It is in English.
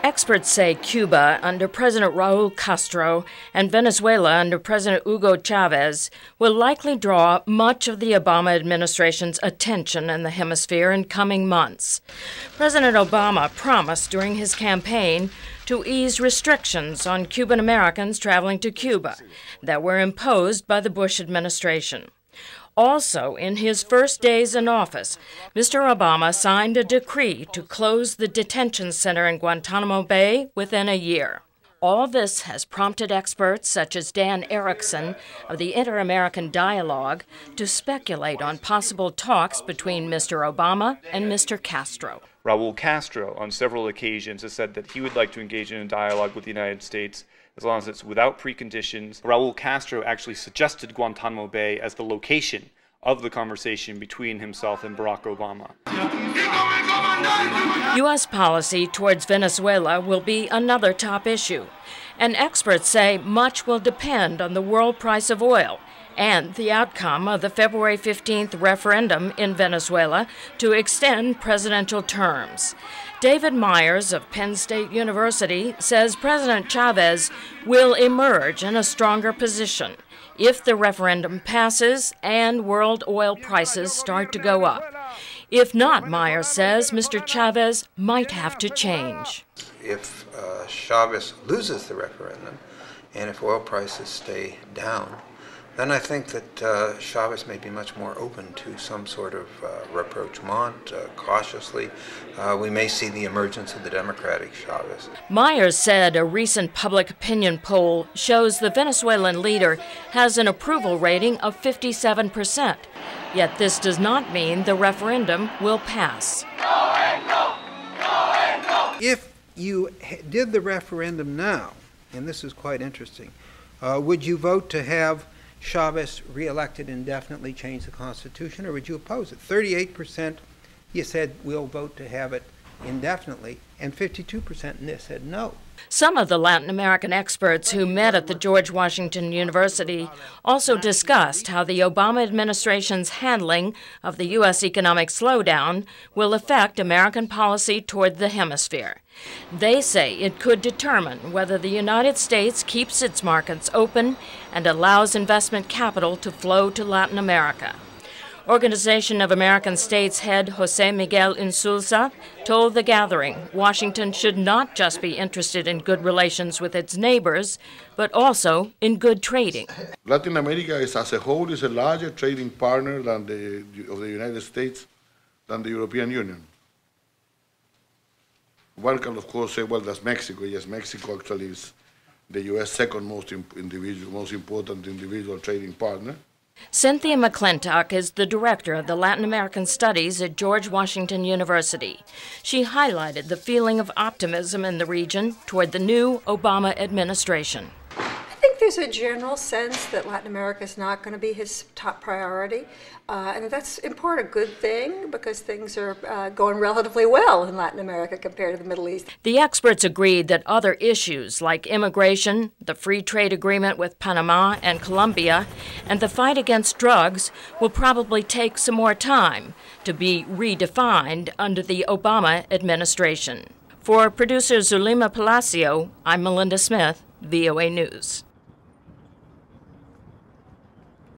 Experts say Cuba under President Raul Castro and Venezuela under President Hugo Chavez will likely draw much of the Obama administration's attention in the hemisphere in coming months. President Obama promised during his campaign to ease restrictions on Cuban Americans traveling to Cuba that were imposed by the Bush administration. Also, in his first days in office, Mr. Obama signed a decree to close the detention center in Guantanamo Bay within a year. All this has prompted experts such as Dan Erickson of the Inter-American Dialogue to speculate on possible talks between Mr. Obama and Mr. Castro. Raul Castro, on several occasions, has said that he would like to engage in a dialogue with the United States as long as it's without preconditions. Raul Castro actually suggested Guantanamo Bay as the location of the conversation between himself and Barack Obama. U.S. policy towards Venezuela will be another top issue, and experts say much will depend on the world price of oil and the outcome of the February 15th referendum in Venezuela to extend presidential terms. David Myers of Penn State University says President Chavez will emerge in a stronger position if the referendum passes and world oil prices start to go up. If not, Myers says, Mr. Chavez might have to change. If Chavez loses the referendum and if oil prices stay down, then I think that Chavez may be much more open to some sort of rapprochement, cautiously. We may see the emergence of the Democratic Chavez. Myers said a recent public opinion poll shows the Venezuelan leader has an approval rating of 57%. Yet this does not mean the referendum will pass. If you did the referendum now, and this is quite interesting, would you vote to have Chavez reelected indefinitely, change the Constitution, or would you oppose it? 38% you said we'll vote to have it indefinitely, and 52% said no. Some of the Latin American experts who met at the George Washington University also discussed how the Obama administration's handling of the U.S. economic slowdown will affect American policy toward the hemisphere. They say it could determine whether the United States keeps its markets open and allows investment capital to flow to Latin America. Organization of American States head Jose Miguel Insulza told the gathering Washington should not just be interested in good relations with its neighbors, but also in good trading. Latin America as a whole is a larger trading partner of the United States than the European Union. One can, of course, say, well, that's Mexico. Yes, Mexico actually is the U.S. second most important individual trading partner. Cynthia McClintock is the director of the Latin American Studies at George Washington University. She highlighted the feeling of optimism in the region toward the new Obama administration. I think there's a general sense that Latin America is not going to be his top priority, and that's in part a good thing because things are going relatively well in Latin America compared to the Middle East. The experts agreed that other issues like immigration, the free trade agreement with Panama and Colombia, and the fight against drugs will probably take some more time to be redefined under the Obama administration. For producer Zulima Palacio, I'm Melinda Smith, VOA News.